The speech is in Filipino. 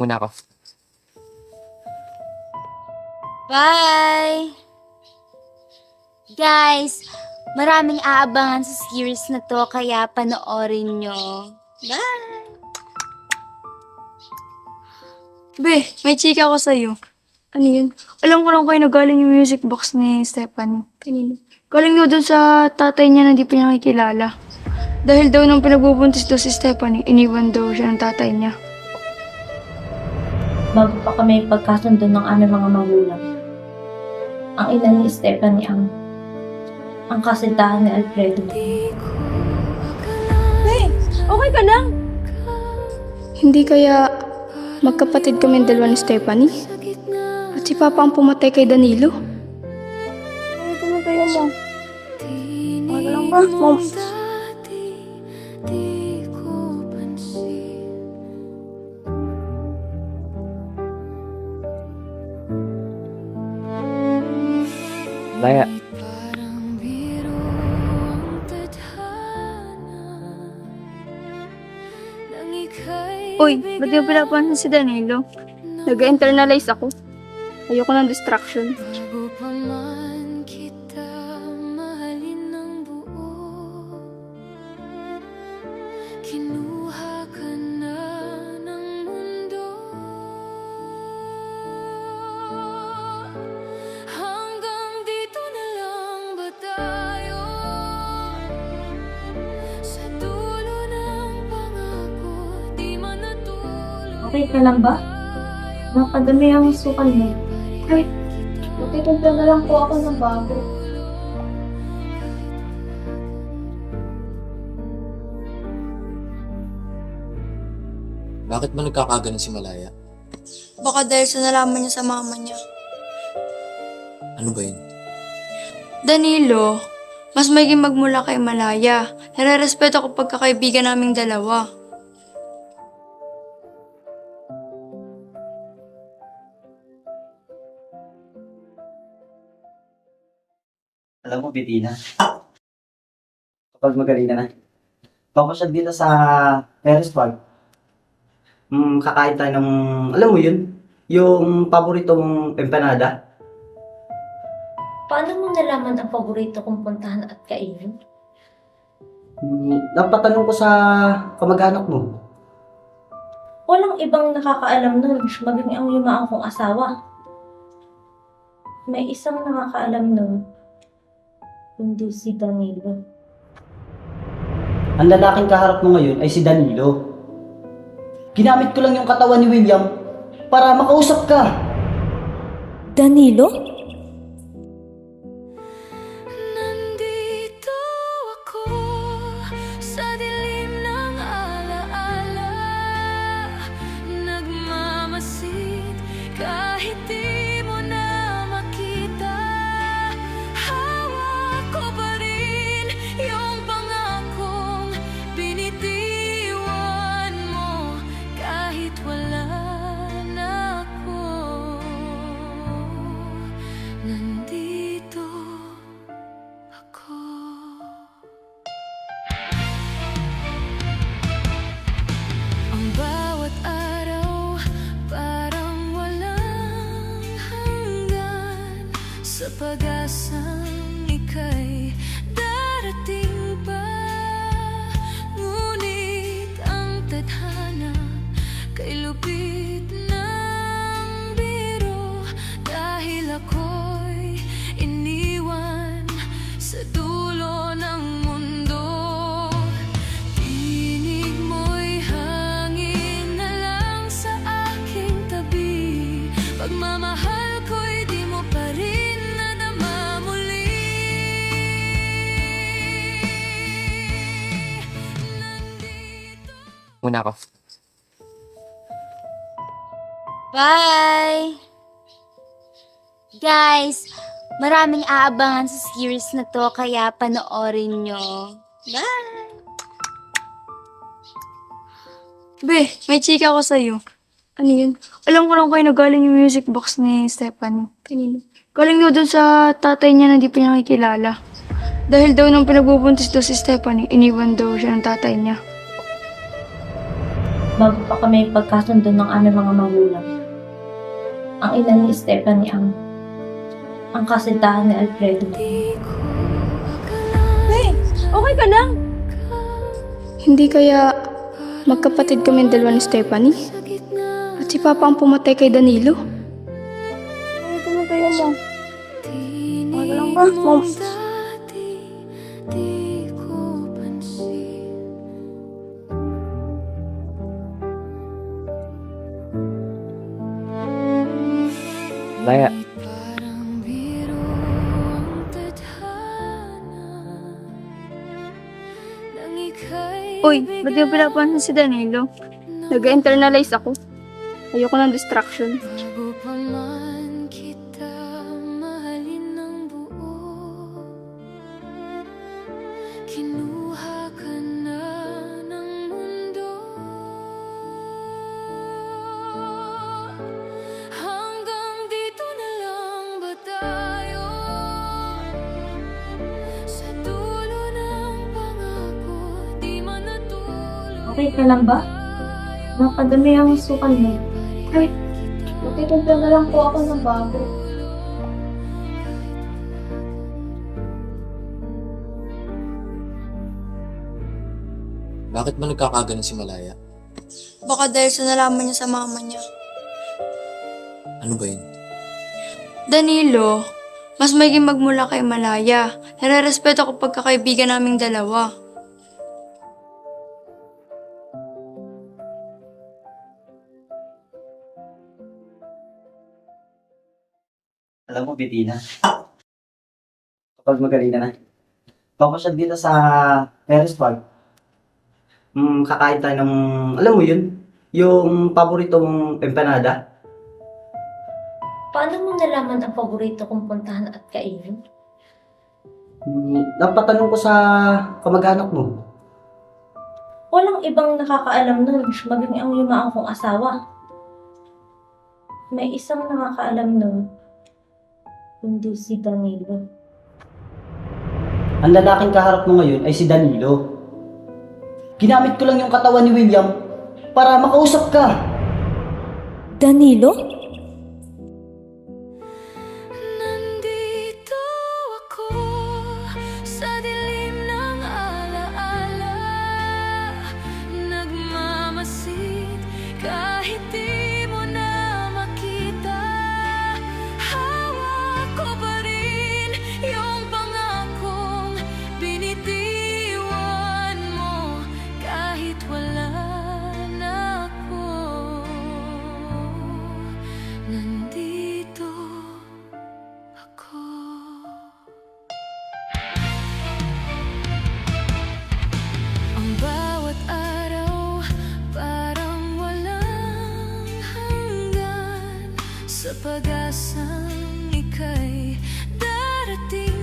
Muna ako. Bye! Guys, maraming aabangan sa series na to, kaya panoorin nyo. Bye! Be, may chika ko sa'yo. Ano yun? Alam ko lang kayo na galing yung music box ni Stephanie. Kanino? Galing daw dun sa tatay niya na di pa niya nakikilala. Dahil daw nung pinagbubuntis daw si Stephanie, iniwan daw siya ng tatay niya. Bago pa kami pagkasundo ng aming mga magulang. Ang ina ni Stephanie ang kasintahan ni Alfredo. Hey, okay ka lang? Hindi kaya magkapatid kami dalawa ni Stephanie? At si Papa ang pumatay kay Danilo? Ay, pumatay mo. Okay lang ba, Mom? Laya. Uy, ba't yung pinapansin si Danilo? Nag-internalize ako. Ayoko ng distraction. Bago pa man kita mahalin ng buo, kinuha ka na ng mundo. Hanggang dito na lang ba tayo? Sa dulo ng pangako, di man natulog. Okay ka lang ba? Nakadami ang sukal mo. Ay, magtitimpla na lang po ako ng bago. Bakit ba nagkakaganon si Malaya? Baka dahil sa nalaman niya sa mama niya. Ano ba yun? Danilo, mas maging magmula kay Malaya. Nare-respeto ko pagkakaibigan naming dalawa. Alam mo, Bettina, kapag magaling ka na, papasyal dito sa Terrace Park. Kakain tayo ng, alam mo yun, yung paborito mong empanada. Paano mo nalaman ang paborito kong puntahan at kainin? Napatanong ko sa kamag-anak mo. Walang ibang nakakaalam nun, maging ang yumaang kong asawa. May isang nakakaalam nun, kundi si Danilo. Ang lalaking kaharap mo ngayon ay si Danilo. Ginamit ko lang yung katawan ni William para makausap ka. Danilo? Nandito ako sa dilim ng alaala, nagmamasid kahit di mo na makita. Hawak ko pa rin yung pangakong binitiwan mo kahit wala na ako. Nandito ako. Ang bawat araw parang walang hanggan, sa pag-asang ika'y darating pa. Ngunit ang tadhana kay lupit ng biro, dahil ako'y iniwan sa dulo ng mundo. Tinig mo'y hangin na lang sa aking tabi, pagmamahal ko'y di mo pa rin nadama muli. Nandito. Muna ako. Bye! Guys, maraming aabangan sa series na to, kaya panoorin nyo. Bye! Be, may chika ko sa'yo. Ano yun? Alam ko lang kayo na galing yung music box ni Stephanie. Kanino? Galing daw dun sa tatay niya na di pa niya nakikilala. Dahil daw nung pinagbubuntis daw si Stephanie, iniwan daw siya ng tatay niya. bago pa kami pagkasundo ng aming mga magulang. Ang ina ni Stephanie ang kasintahan ni Alfredo. Okay ka lang? Hindi kaya magkapatid kami ang dalawa ni Stephanie? At si Papa ang pumatay kay Danilo? Ay, pumatay mo. Okay lang ba, Mom? Malaya. Uy, ba't yung pinapansin si Danilo? Nag-internalize ako. Ayoko ng distraction. Bago pa man kita mahalin ng buo, kinuha ka na ng mundo. Hanggang dito na lang ba tayo? Sa dulo ng pangako, di man natulog. Okay ka lang ba? Nakadami ang sukan mo. Ay, magtitimpla na lang po ako ng bago. Bakit ba nagkakaganon si Malaya? Baka dahil sa nalaman niya sa mama niya. Ano ba yun? Danilo, mas maging magmula kay Malaya. Nare-respeto ko pagkakaibigan naming dalawa. Alam mo, Bettina, kapag magaling na, papasyal dito sa Terrace Park. Kakain tayo ng, alam mo yun, yung paborito mong empanada. Paano mo nalaman ang paborito kong puntahan at kainin? Napatanong ko sa kamag-anak mo. Walang ibang nakakaalam nun, maging ang yumaang kong asawa. May isang nakakaalam nun, hindi si Danilo. Ang lalaking kaharap mo ngayon ay si Danilo. Ginamit ko lang yung katawan ni William para makausap ka. Danilo? Nandito ako sa dilim ng alaala, nagmamasid kahit di mo na makita. Hawak ko pa rin yung pangakong binitiwan mo kahit wala na ako. Nandito ako. Ang bawat araw parang walang hanggan, sa pag-asang ika'y darating